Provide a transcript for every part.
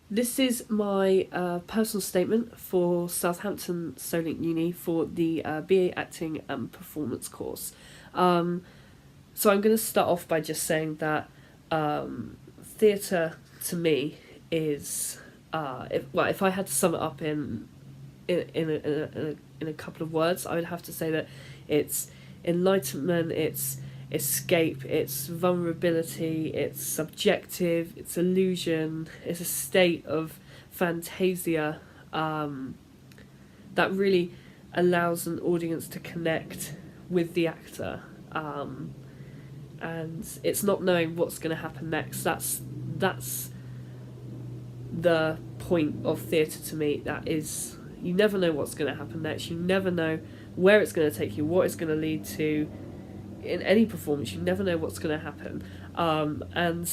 This is my personal statement for Southampton Solent Uni for the BA Acting and Performance course. Um, so I'm going to start off by just saying that theatre to me is, if I had to sum it up in a couple of words, I would have to say that it's enlightenment, it's escape, it's vulnerability, it's subjective, it's illusion, it's a state of fantasia that really allows an audience to connect with the actor. And it's not knowing what's going to happen next. That's the point of theatre to me. That is, you never know what's going to happen next. You never know where it's going to take you, what it's going to lead to. In any performance, you never know what's going to happen. And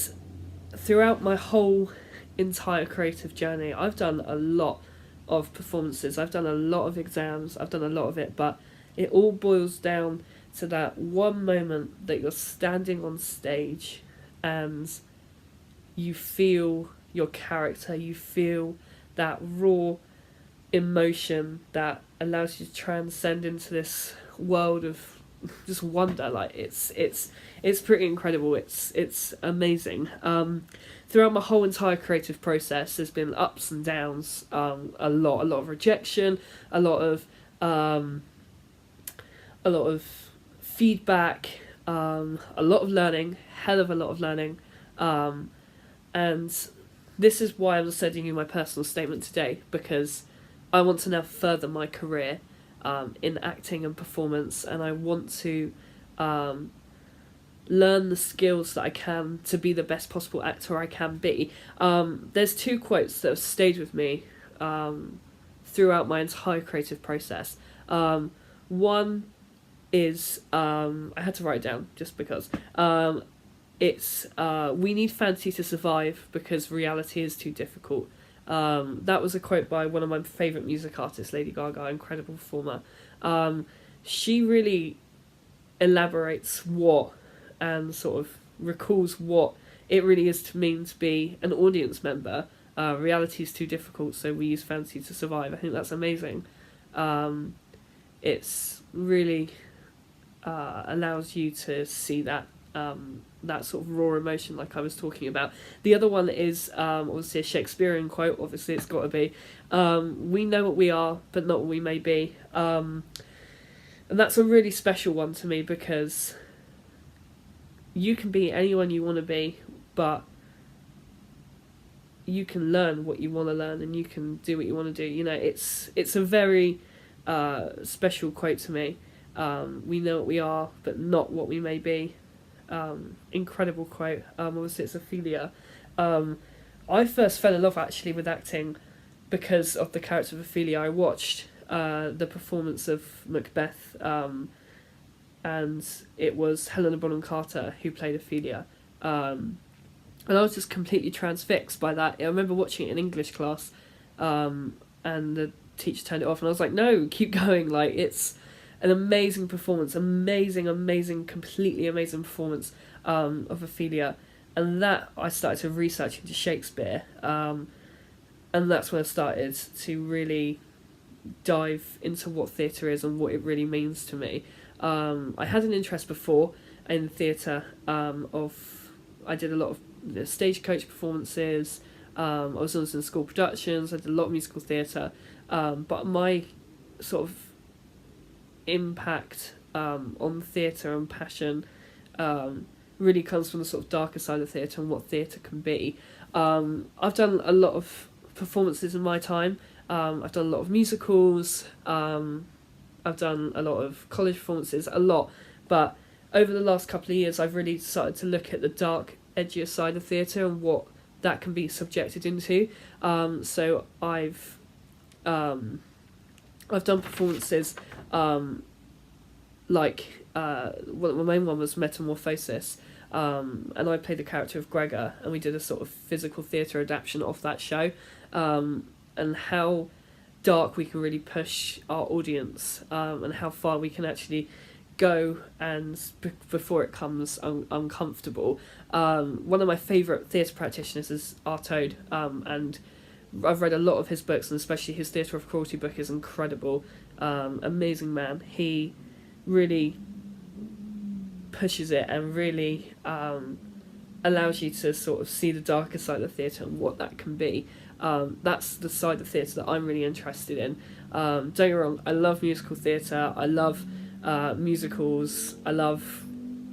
throughout my whole entire creative journey, I've done a lot of performances. I've done a lot of exams. I've done a lot of it, but it all boils down to that one moment that you're standing on stage and you feel your character, you feel that raw emotion that allows you to transcend into this world of just wonder. Like it's pretty incredible. It's amazing. Throughout my whole entire creative process, there's been ups and downs. A lot of rejection, a lot of feedback, a lot of learning, hell of a lot of learning, and this is why I'm sending you my personal statement today, because I want to now further my career in acting and performance, and I want to learn the skills that I can to be the best possible actor I can be. There's two quotes that have stayed with me throughout my entire creative process. One is, I had to write it down just because, it's we need fantasy to survive because reality is too difficult. That was a quote by one of my favourite music artists, Lady Gaga, incredible performer. She really elaborates what and sort of recalls what it really is to mean to be an audience member. Reality is too difficult, so we use fantasy to survive. I think that's amazing. It's really allows you to see that that sort of raw emotion like I was talking about. The other one is obviously a Shakespearean quote. Obviously it's got to be, we know what we are but not what we may be. And that's a really special one to me, because you can be anyone you want to be, but you can learn what you want to learn and you can do what you want to do. You know, it's a very special quote to me. We know what we are but not what we may be. Incredible quote. Obviously it's Ophelia. I first fell in love actually with acting because of the character of Ophelia. I watched the performance of Macbeth, and it was Helena Bonham Carter who played Ophelia, and I was just completely transfixed by that. I remember watching it in English class, and the teacher turned it off and I was like, no, keep going. Like, it's an amazing performance, amazing, completely amazing performance of Ophelia. And that I started to research into Shakespeare, and that's when I started to really dive into what theatre is and what it really means to me. I had an interest before in theatre. I did a lot of stagecoach performances. I was also in school productions. I did a lot of musical theatre, but my sort of impact on theatre and passion really comes from the sort of darker side of theatre and what theatre can be. I've done a lot of performances in my time. I've done a lot of musicals. I've done a lot of college performances, but over the last couple of years I've really started to look at the dark, edgier side of theatre and what that can be subjected into. So I've done performances like my main one was Metamorphosis, and I played the character of Gregor, and we did a sort of physical theatre adaptation of that show, and how dark we can really push our audience, and how far we can actually go and before it comes uncomfortable. One of my favourite theatre practitioners is Artaud, and I've read a lot of his books, and especially his Theatre of Cruelty book is incredible. Amazing man. He really pushes it and really allows you to sort of see the darker side of theatre and what that can be. That's the side of theatre that I'm really interested in. Don't get me wrong, I love musical theatre, I love musicals, I love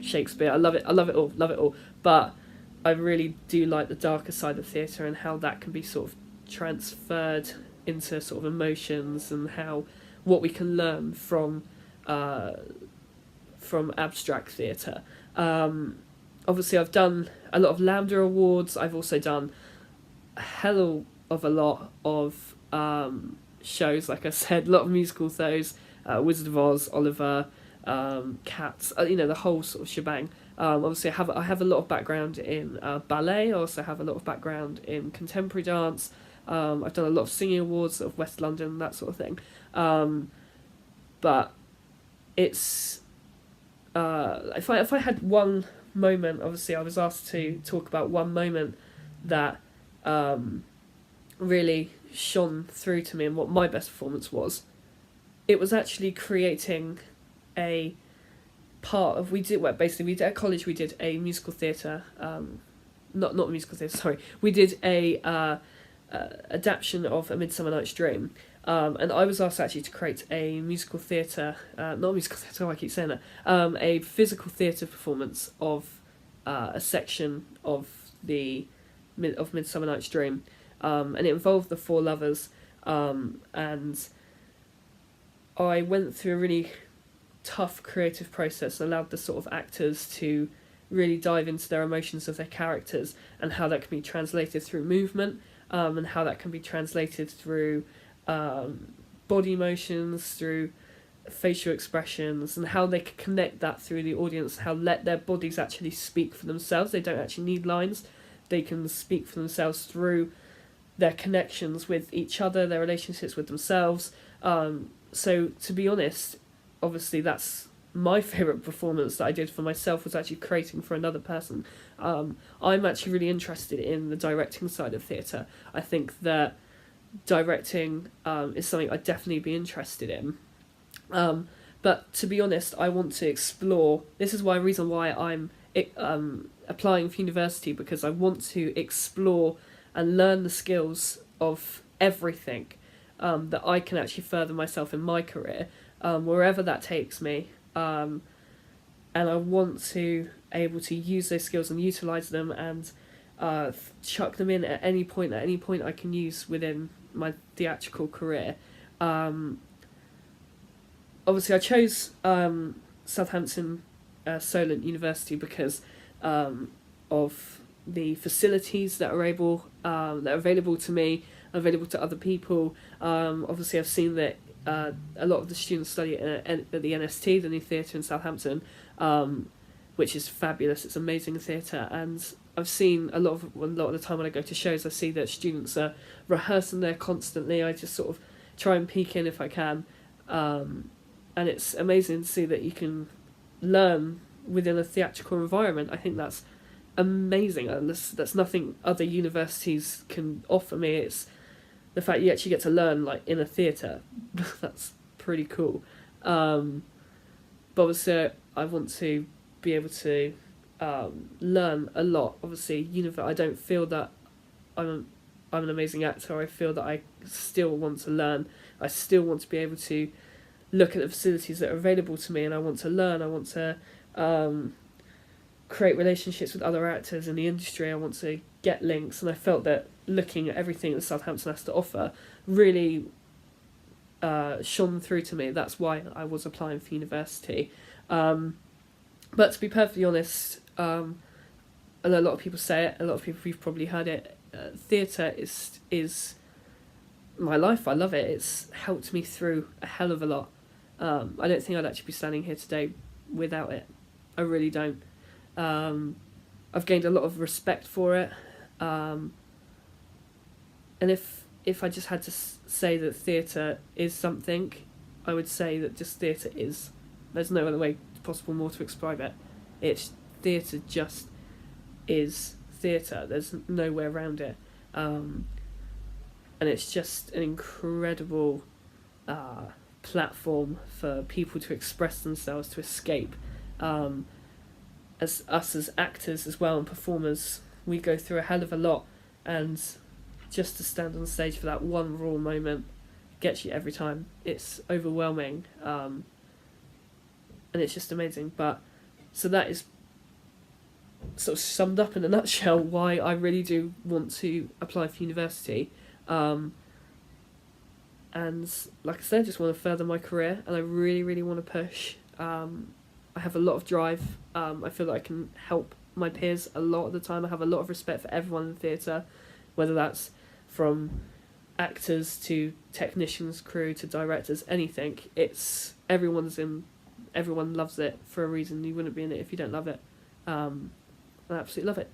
Shakespeare, I love it all. But I really do like the darker side of theatre and how that can be sort of transferred into sort of emotions, and how what we can learn from abstract theatre. Obviously, I've done a lot of Lambda Awards. I've also done a hell of a lot of shows, like I said, a lot of musicals, those, Wizard of Oz, Oliver, Cats, the whole sort of shebang. Obviously, I have a lot of background in ballet. I also have a lot of background in contemporary dance. I've done a lot of singing awards of West London, that sort of thing. But it's if I had one moment, obviously I was asked to talk about one moment that really shone through to me and what my best performance was. It was actually creating a part of, we did at college, we did a musical theatre, not a musical theatre, sorry, we did a adaptation of A Midsummer Night's Dream, and I was asked actually to create a musical theatre, not a musical theatre, I keep saying that, a physical theatre performance of a section of Midsummer Night's Dream, and it involved the four lovers, and I went through a really tough creative process, allowed the sort of actors to really dive into their emotions of their characters and how that can be translated through movement, and how that can be translated through body motions, through facial expressions, and how they can connect that through the audience, how let their bodies actually speak for themselves. They don't actually need lines. They can speak for themselves through their connections with each other, their relationships with themselves. So to be honest, obviously that's my favourite performance that I did for myself, was actually creating for another person. I'm actually really interested in the directing side of theatre. I think that directing is something I'd definitely be interested in. But to be honest, I want to explore. This is reason why I'm applying for university, because I want to explore and learn the skills of everything, that I can actually further myself in my career, wherever that takes me. And I want to able to use those skills and utilise them, and chuck them in at any point I can use within my theatrical career. Obviously, I chose Southampton Solent University because of the facilities that are available to me, available to other people. Obviously, I've seen that a lot of the students study at the NST, the New Theatre in Southampton, which is fabulous. It's amazing theatre, and I've seen a lot of the time when I go to shows, I see that students are rehearsing there constantly. I just sort of try and peek in if I can, and it's amazing to see that you can learn within a theatrical environment. I think that's amazing, and that's nothing other universities can offer me. It's the fact you actually get to learn like in a theatre. That's pretty cool. But obviously I want to be able to learn a lot. Obviously, I don't feel that I'm an amazing actor. I feel that I still want to learn. I still want to be able to look at the facilities that are available to me, and I want to learn. I want to create relationships with other actors in the industry. I want to get links, and I felt that looking at everything that Southampton has to offer really shone through to me. That's why I was applying for university. But to be perfectly honest, and a lot of people say it, a lot of people, you've probably heard it, theatre is my life. I love it. It's helped me through a hell of a lot. I don't think I'd actually be standing here today without it. I really don't. I've gained a lot of respect for it. And if I just had to say that theatre is something, I would say that just theatre is. There's no other way to possible more to describe it. It's theatre just is theatre. There's no way around it. And it's just an incredible platform for people to express themselves, to escape. As us as actors as well and performers, we go through a hell of a lot, and just to stand on stage for that one raw moment gets you every time. It's overwhelming, and it's just amazing. But so that is sort of summed up in a nutshell why I really do want to apply for university. And like I said, I just want to further my career, and I really, really want to push. I have a lot of drive. I feel like I can help my peers a lot of the time. I have a lot of respect for everyone in theatre, whether that's from actors to technicians, crew to directors, anything. Everyone loves it for a reason. You wouldn't be in it if you don't love it. I absolutely love it.